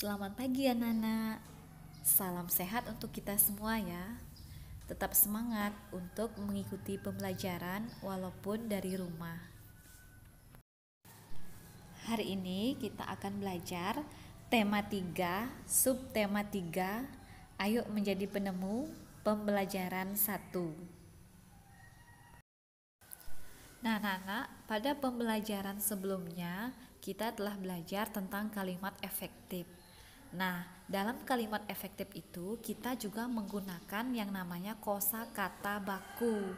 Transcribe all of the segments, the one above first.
Selamat pagi anak-anak. Salam sehat untuk kita semua ya. Tetap semangat untuk mengikuti pembelajaran walaupun dari rumah. Hari ini kita akan belajar tema 3, subtema 3. Ayo menjadi penemu pembelajaran 1. Nah, anak-anak, pada pembelajaran sebelumnya kita telah belajar tentang kalimat efektif. Nah, dalam kalimat efektif itu kita juga menggunakan yang namanya kosakata baku.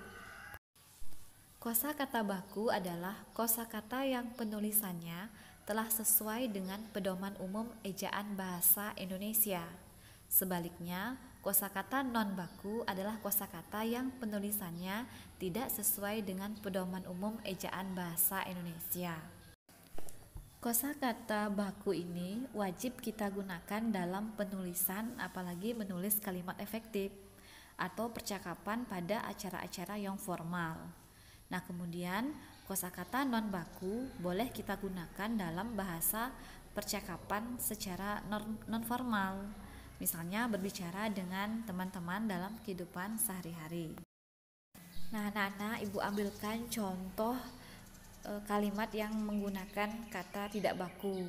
Kosakata baku adalah kosakata yang penulisannya telah sesuai dengan pedoman umum ejaan bahasa Indonesia. Sebaliknya, kosakata non baku adalah kosakata yang penulisannya tidak sesuai dengan pedoman umum ejaan bahasa Indonesia. Kosakata baku ini wajib kita gunakan dalam penulisan, apalagi menulis kalimat efektif atau percakapan pada acara-acara yang formal. Nah, kemudian kosakata non baku boleh kita gunakan dalam bahasa percakapan secara non formal. Misalnya berbicara dengan teman-teman dalam kehidupan sehari-hari. Nah, anak-anak, Ibu ambilkan contoh kalimat yang menggunakan kata tidak baku.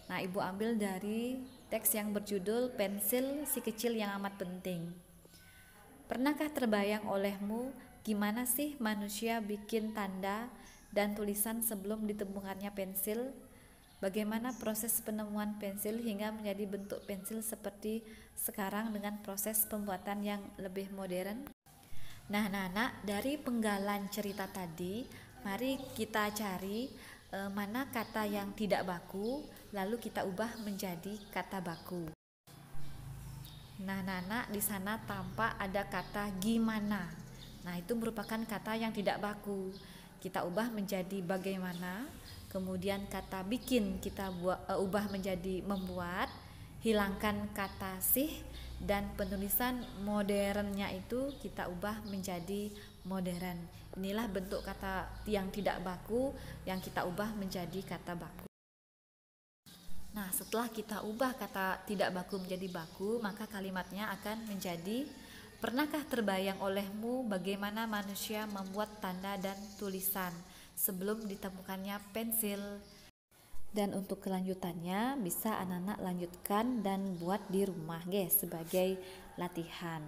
Nah, Ibu ambil dari teks yang berjudul Pensil si Kecil yang Amat Penting. Pernahkah terbayang olehmu gimana sih manusia bikin tanda dan tulisan sebelum ditemukannya pensil? Bagaimana proses penemuan pensil hingga menjadi bentuk pensil seperti sekarang dengan proses pembuatan yang lebih modern? Nah, anak-anak, dari penggalan cerita tadi, mari kita cari mana kata yang tidak baku, lalu kita ubah menjadi kata baku. Nah, anak-anak, di sana tampak ada kata gimana. Nah, itu merupakan kata yang tidak baku. Kita ubah menjadi bagaimana. Kemudian kata bikin kita ubah menjadi membuat. Hilangkan kata sih, dan penulisan modernnya itu kita ubah menjadi modern. Inilah bentuk kata yang tidak baku yang kita ubah menjadi kata baku. Nah, setelah kita ubah kata tidak baku menjadi baku, maka kalimatnya akan menjadi: pernahkah terbayang olehmu bagaimana manusia membuat tanda dan tulisan sebelum ditemukannya pensil? Dan untuk kelanjutannya bisa anak-anak lanjutkan dan buat di rumah guys sebagai latihan.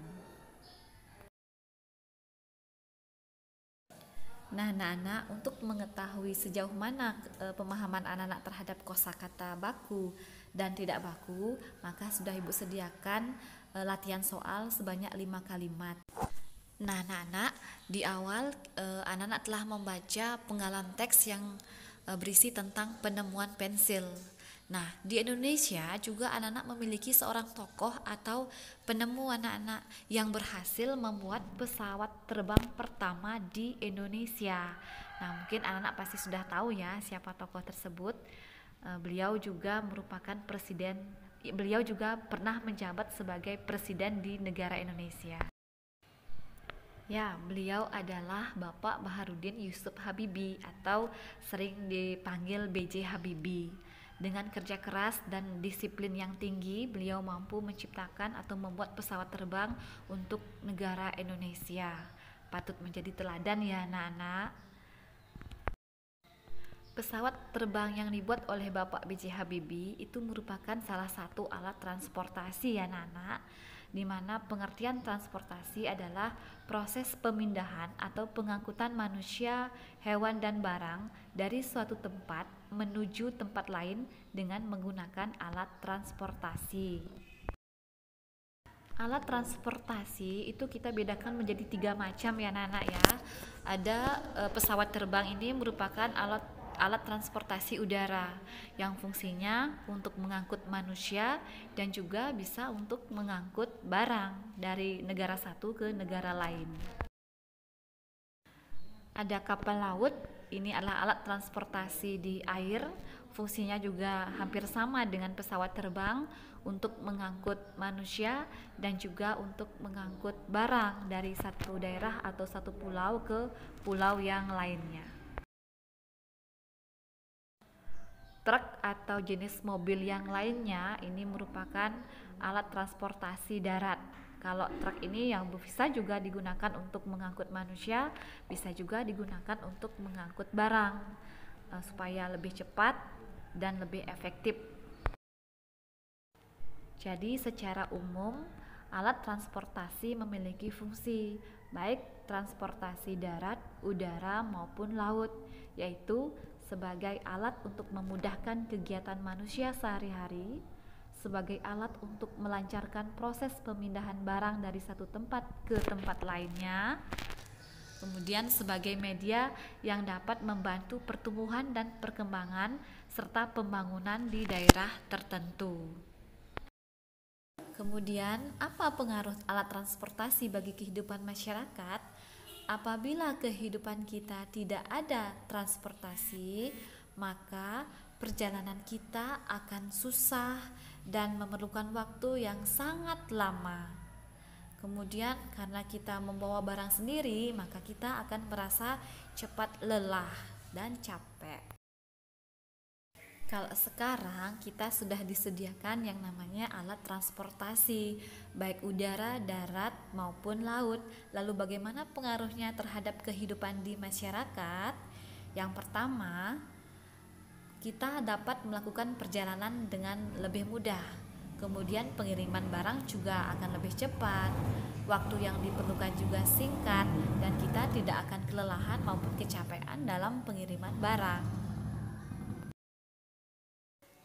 Nah, anak-anak, untuk mengetahui sejauh mana pemahaman anak-anak terhadap kosakata baku dan tidak baku, maka sudah Ibu sediakan latihan soal sebanyak 5 kalimat. Nah, anak-anak, di awal anak-anak telah membaca penggalan teks yang berisi tentang penemuan pensil. Nah, di Indonesia juga anak-anak memiliki seorang tokoh atau penemu anak-anak yang berhasil membuat pesawat terbang pertama di Indonesia. Nah, mungkin anak-anak pasti sudah tahu ya siapa tokoh tersebut. Beliau juga merupakan presiden, beliau juga pernah menjabat sebagai presiden di negara Indonesia. Ya, beliau adalah Bapak Baharudin Yusuf Habibie atau sering dipanggil B.J. Habibie. Dengan kerja keras dan disiplin yang tinggi, beliau mampu menciptakan atau membuat pesawat terbang untuk negara Indonesia. Patut menjadi teladan ya anak-anak. Pesawat terbang yang dibuat oleh Bapak B.J. Habibie itu merupakan salah satu alat transportasi ya anak-anak, di mana pengertian transportasi adalah proses pemindahan atau pengangkutan manusia, hewan dan barang dari suatu tempat menuju tempat lain dengan menggunakan alat transportasi. Alat transportasi itu kita bedakan menjadi 3 macam ya anak-anak ya. Ada pesawat terbang ini merupakan alat transportasi udara yang fungsinya untuk mengangkut manusia dan juga bisa untuk mengangkut barang dari negara satu ke negara lain. Ada kapal laut, ini adalah alat transportasi di air, fungsinya juga hampir sama dengan pesawat terbang untuk mengangkut manusia dan juga untuk mengangkut barang dari satu daerah atau satu pulau ke pulau yang lainnya. Truk atau jenis mobil yang lainnya ini merupakan alat transportasi darat. Kalau truk ini yang bisa juga digunakan untuk mengangkut manusia, bisa juga digunakan untuk mengangkut barang supaya lebih cepat dan lebih efektif. Jadi secara umum alat transportasi memiliki fungsi baik transportasi darat, udara maupun laut, yaitu sebagai alat untuk memudahkan kegiatan manusia sehari-hari, sebagai alat untuk melancarkan proses pemindahan barang dari satu tempat ke tempat lainnya, kemudian sebagai media yang dapat membantu pertumbuhan dan perkembangan serta pembangunan di daerah tertentu. Kemudian, apa pengaruh alat transportasi bagi kehidupan masyarakat? Apabila kehidupan kita tidak ada transportasi, maka perjalanan kita akan susah dan memerlukan waktu yang sangat lama. Kemudian karena kita membawa barang sendiri, maka kita akan merasa cepat lelah dan capek. Kalau sekarang kita sudah disediakan yang namanya alat transportasi, baik udara, darat, maupun laut. Lalu bagaimana pengaruhnya terhadap kehidupan di masyarakat? Yang pertama, kita dapat melakukan perjalanan dengan lebih mudah. Kemudian pengiriman barang juga akan lebih cepat. Waktu yang diperlukan juga singkat dan kita tidak akan kelelahan maupun kecapean dalam pengiriman barang.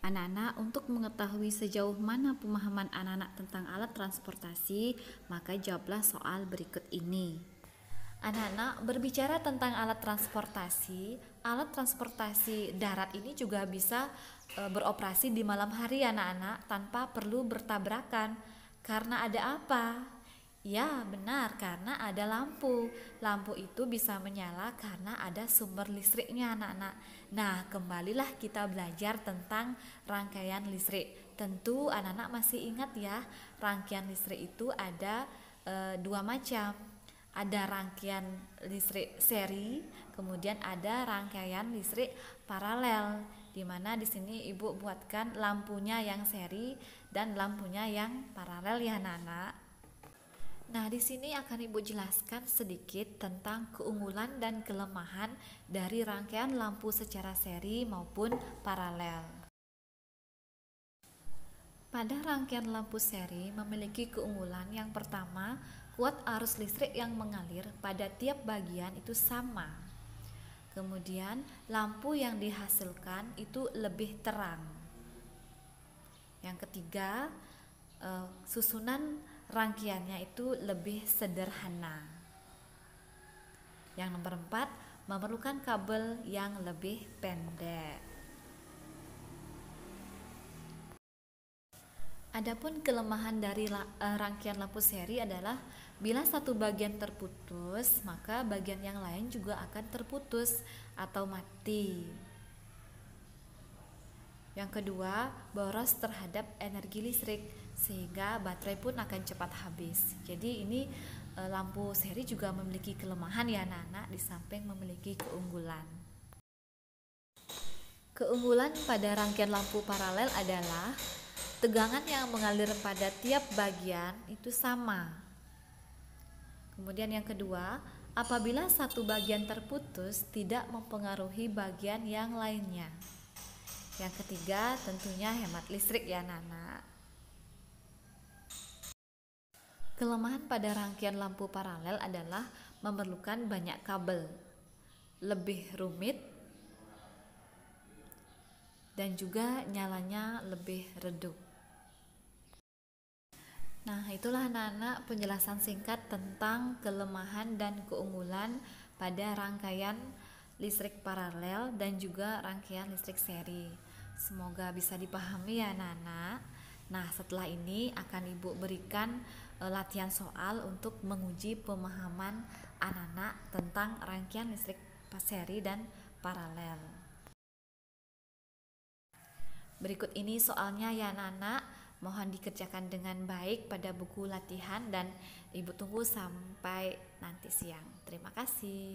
Anak-anak, untuk mengetahui sejauh mana pemahaman anak-anak tentang alat transportasi, maka jawablah soal berikut ini. Anak-anak, berbicara tentang alat transportasi darat ini juga bisa beroperasi di malam hari anak-anak tanpa perlu bertabrakan. Karena ada apa? Ya, benar, karena ada lampu. Lampu itu bisa menyala karena ada sumber listriknya, anak-anak. Nah, kembalilah kita belajar tentang rangkaian listrik. Tentu anak-anak masih ingat ya, rangkaian listrik itu ada dua macam. Ada rangkaian listrik seri, kemudian ada rangkaian listrik paralel. Di mana di sini Ibu buatkan lampunya yang seri dan lampunya yang paralel ya, anak-anak. Nah, di sini akan Ibu jelaskan sedikit tentang keunggulan dan kelemahan dari rangkaian lampu secara seri maupun paralel. Pada rangkaian lampu seri memiliki keunggulan yang pertama, kuat arus listrik yang mengalir pada tiap bagian itu sama. Kemudian, lampu yang dihasilkan itu lebih terang. Yang ketiga, susunan rangkaiannya itu lebih sederhana. Yang nomor 4, memerlukan kabel yang lebih pendek. Adapun kelemahan dari rangkaian lampu seri adalah bila satu bagian terputus, maka bagian yang lain juga akan terputus atau mati. Yang kedua, boros terhadap energi listrik sehingga baterai pun akan cepat habis. Jadi ini lampu seri juga memiliki kelemahan ya anak-anak, di samping memiliki keunggulan. Keunggulan pada rangkaian lampu paralel adalah tegangan yang mengalir pada tiap bagian itu sama. Kemudian yang kedua, apabila satu bagian terputus tidak mempengaruhi bagian yang lainnya. Yang ketiga, tentunya hemat listrik ya anak-anak. Kelemahan pada rangkaian lampu paralel adalah memerlukan banyak kabel, lebih rumit, dan juga nyalanya lebih redup. Nah, itulah anak-anak penjelasan singkat tentang kelemahan dan keunggulan pada rangkaian listrik paralel dan juga rangkaian listrik seri. Semoga bisa dipahami ya anak-anak. Nah, setelah ini akan Ibu berikan latihan soal untuk menguji pemahaman anak-anak tentang rangkaian listrik seri dan paralel. Berikut ini soalnya ya anak-anak, mohon dikerjakan dengan baik pada buku latihan dan Ibu tunggu sampai nanti siang. Terima kasih.